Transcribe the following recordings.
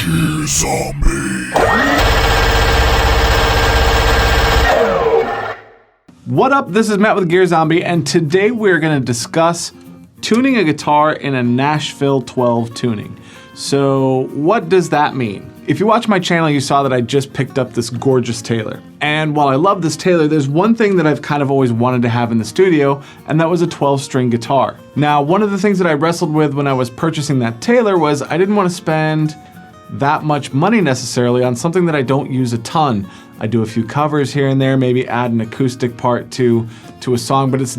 Gear Zombie. What up? This is Matt with Gear Zombie, and today we're going to discuss tuning a guitar in a Nashville 12 tuning. So what does that mean? If you watch my channel, you saw that I just picked up this gorgeous Taylor. And while I love this Taylor, there's one thing that I've kind of always wanted to have in the studio, and that was a 12-string guitar. Now, one of the things that I wrestled with when I was purchasing that Taylor was I didn't want to spend that much money necessarily on something that I don't use a ton. I do a few covers here and there, maybe add an acoustic part to a song, but it's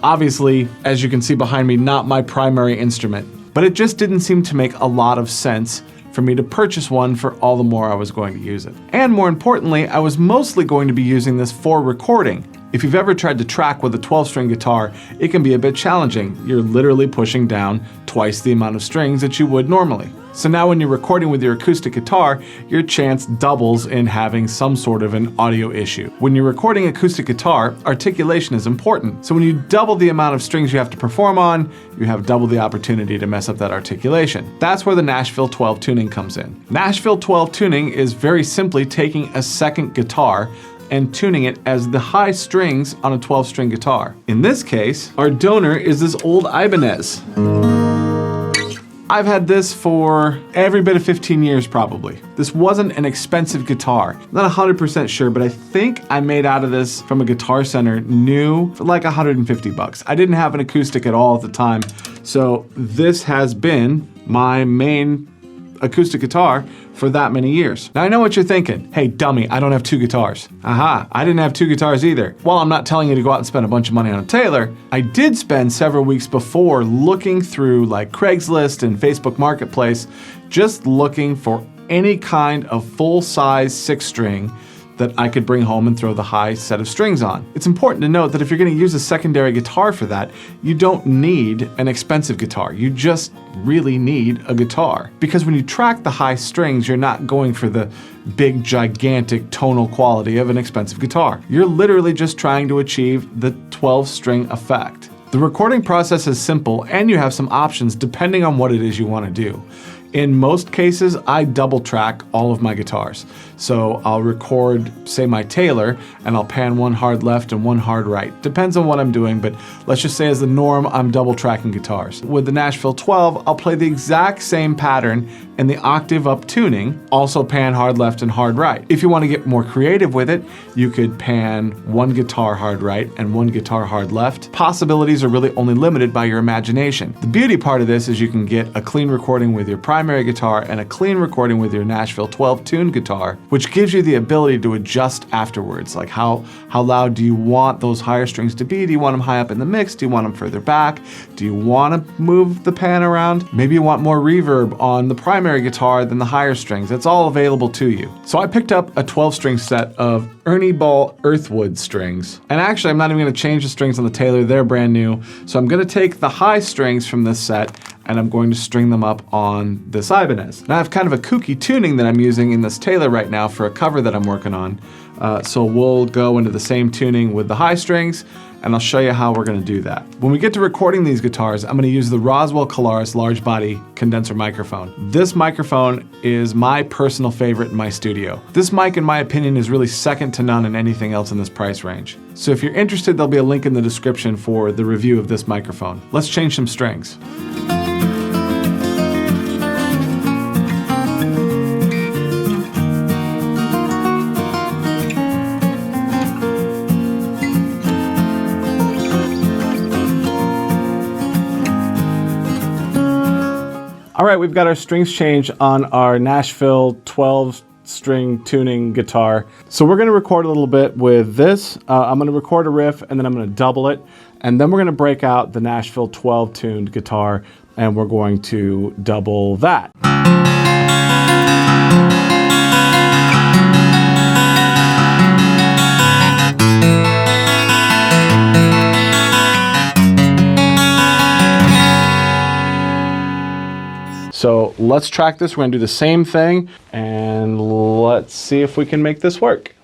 obviously, as you can see behind me, not my primary instrument. But it just didn't seem to make a lot of sense for me to purchase one for all the more I was going to use it. And more importantly, I was mostly going to be using this for recording. If you've ever tried to track with a 12-string guitar, it can be a bit challenging. You're literally pushing down twice the amount of strings that you would normally. So now when you're recording with your acoustic guitar, your chance doubles in having some sort of an audio issue. When you're recording acoustic guitar, articulation is important. So when you double the amount of strings you have to perform on, you have double the opportunity to mess up that articulation. That's where the Nashville 12 tuning comes in. Nashville 12 tuning is very simply taking a second guitar and tuning it as the high strings on a 12-string guitar. In this case, our donor is this old Ibanez. I've had this for every bit of 15 years probably. This wasn't an expensive guitar. I'm not 100% sure, but I think I made out of this from a Guitar Center new for like 150 bucks. I didn't have an acoustic at all at the time, so this has been my main acoustic guitar for that many years. Now I know what you're thinking. Hey dummy, I don't have two guitars. Aha, I didn't have two guitars either. While I'm not telling you to go out and spend a bunch of money on a Taylor, I did spend several weeks before looking through like Craigslist and Facebook Marketplace, just looking for any kind of full-size 6-string that I could bring home and throw the high set of strings on. It's important to note that if you're gonna use a secondary guitar for that, you don't need an expensive guitar. You just really need a guitar. Because when you track the high strings, you're not going for the big, gigantic tonal quality of an expensive guitar. You're literally just trying to achieve the 12-string effect. The recording process is simple, and you have some options depending on what it is you wanna do. In most cases, I double track all of my guitars. So I'll record, say, my Taylor, and I'll pan one hard left and one hard right. Depends on what I'm doing, but let's just say as the norm, I'm double tracking guitars. With the Nashville 12, I'll play the exact same pattern in the octave up tuning, also pan hard left and hard right. If you want to get more creative with it, you could pan one guitar hard right and one guitar hard left. Possibilities are really only limited by your imagination. The beauty part of this is you can get a clean recording with your primary guitar and a clean recording with your Nashville 12 tuned guitar, which gives you the ability to adjust afterwards. Like how loud do you want those higher strings to be? Do you want them high up in the mix? Do you want them further back? Do you want to move the pan around? Maybe you want more reverb on the primary guitar than the higher strings. It's all available to you. So I picked up a 12-string set of Ernie Ball Earthwood strings. And actually, I'm not even going to change the strings on the Taylor. They're brand new. So I'm going to take the high strings from this set and I'm going to string them up on this Ibanez. Now I have kind of a kooky tuning that I'm using in this Taylor right now for a cover that I'm working on. So we'll go into the same tuning with the high strings, and I'll show you how we're gonna do that. When we get to recording these guitars, I'm gonna use the Roswell Colaris large body condenser microphone. This microphone is my personal favorite in my studio. This mic, in my opinion, is really second to none in anything else in this price range. So if you're interested, there'll be a link in the description for the review of this microphone. Let's change some strings. All right, we've got our strings changed on our Nashville 12-string tuning guitar. So we're gonna record a little bit with this. I'm gonna record a riff and then I'm gonna double it. And then we're gonna break out the Nashville 12 tuned guitar and we're going to double that. So let's track this. We're gonna do the same thing and let's see if we can make this work.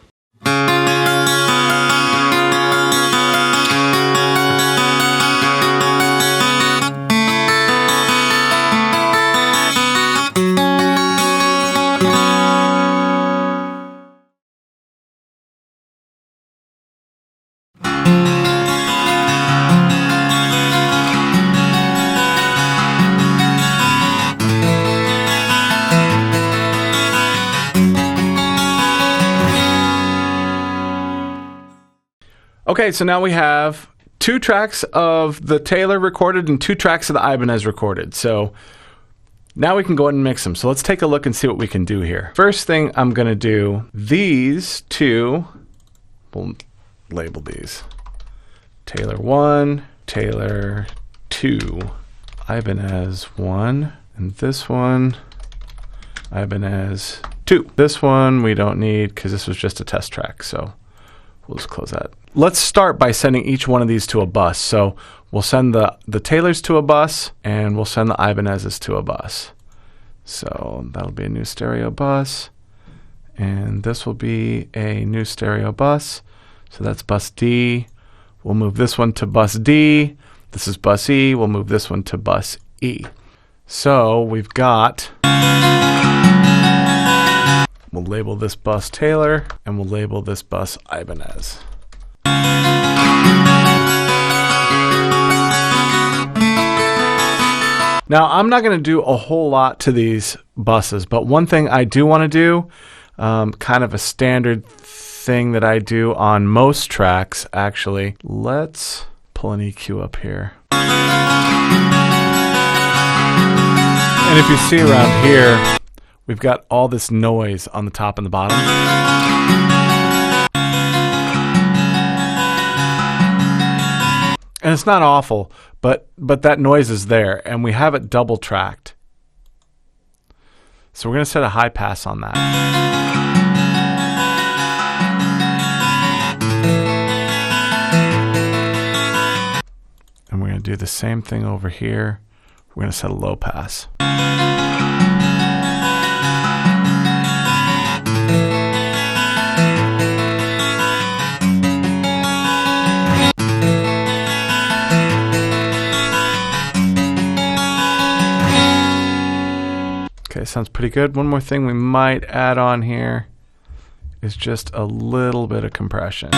Okay, so now we have 2 tracks of the Taylor recorded and 2 tracks of the Ibanez recorded. So now we can go ahead and mix them. So let's take a look and see what we can do here. First thing I'm going to do, these 2, we'll label these. Taylor 1, Taylor 2, Ibanez 1, and this one, Ibanez 2. This one we don't need because this was just a test track, so we'll just close that. Let's start by sending each one of these to a bus. So we'll send the Taylors to a bus, and we'll send the Ibanez's to a bus. So that'll be a new stereo bus, and this will be a new stereo bus. So that's bus D. We'll move this one to bus D. This is bus E. We'll move this one to bus E. So we've got, we'll label this bus Taylor, and we'll label this bus Ibanez. Now, I'm not going to do a whole lot to these buses, but one thing I do want to do, kind of a standard thing that I do on most tracks, actually. Let's pull an EQ up here. And if you see around here, we've got all this noise on the top and the bottom. And it's not awful, but that noise is there, and we have it double tracked. So we're going to set a high pass on that. And we're going to do the same thing over here. We're going to set a low pass. Okay, sounds pretty good. One more thing we might add on here is just a little bit of compression.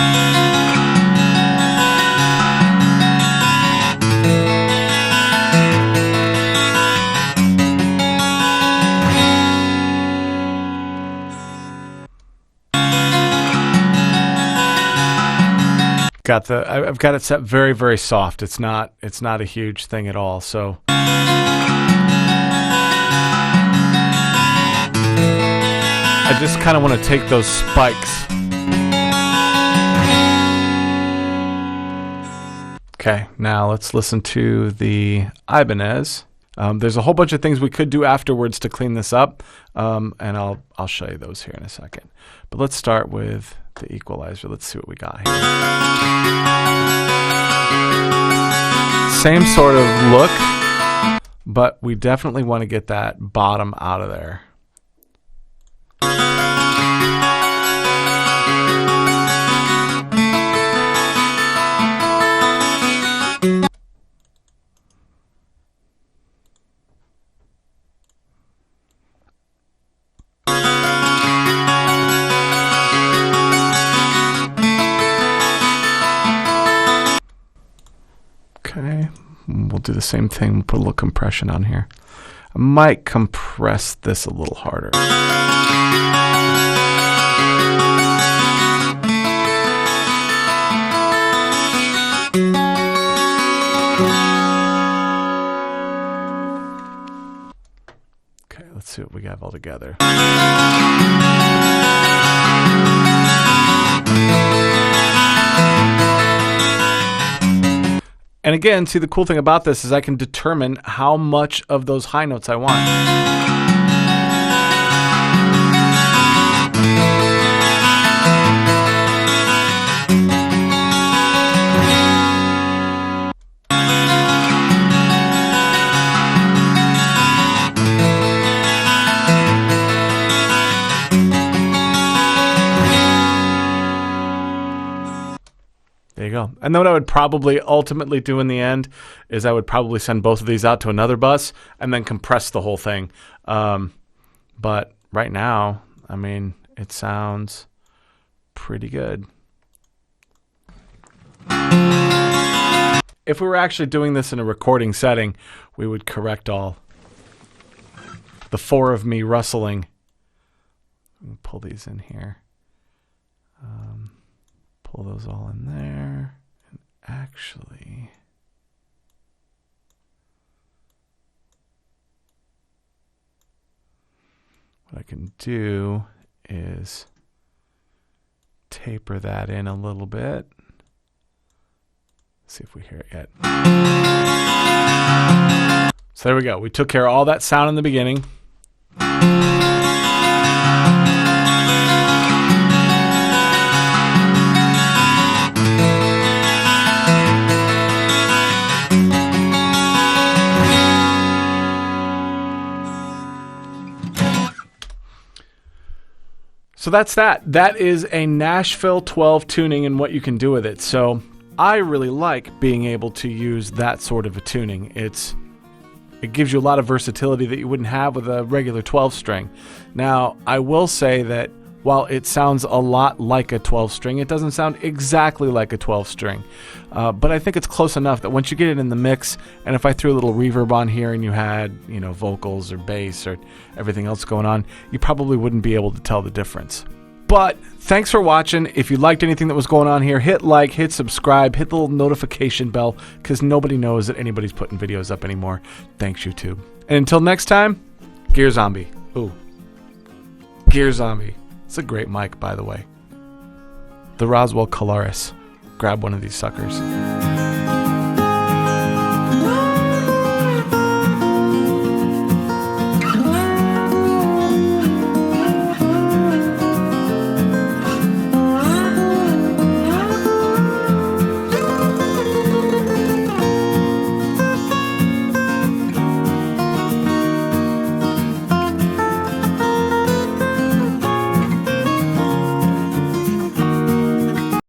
I've got it set very, very soft. It's not a huge thing at all. So I just kind of want to take those spikes. Okay, now let's listen to the Ibanez. There's a whole bunch of things we could do afterwards to clean this up, and I'll show you those here in a second. But let's start with the equalizer. Let's see what we got here. Same sort of look, but we definitely want to get that bottom out of there. Okay, we'll do the same thing. We'll put a little compression on here. I might compress this a little harder. Okay, let's see what we got all together. And again, see, the cool thing about this is I can determine how much of those high notes I want. There you go. And then what I would probably ultimately do in the end is I would probably send both of these out to another bus and then compress the whole thing. But right now, I mean, it sounds pretty good. If we were actually doing this in a recording setting, we would correct all the 4 of me rustling. Pull these in here. pull those all in there. And actually, what I can do is taper that in a little bit. See if we hear it yet. So there we go. We took care of all that sound in the beginning. So that's that. That is a Nashville 12 tuning and what you can do with it. So I really like being able to use that sort of a tuning. It gives you a lot of versatility that you wouldn't have with a regular 12 string. Now, I will say that while it sounds a lot like a 12 string, it doesn't sound exactly like a 12 string. But I think it's close enough that once you get it in the mix, and if I threw a little reverb on here and you had, vocals or bass or everything else going on, you probably wouldn't be able to tell the difference. But thanks for watching. If you liked anything that was going on here, hit like, hit subscribe, hit the little notification bell, because nobody knows that anybody's putting videos up anymore. Thanks, YouTube. And until next time, Gear Zombie. Ooh. Gear Zombie. It's a great mic, by the way. The Roswell Colaris. Grab one of these suckers.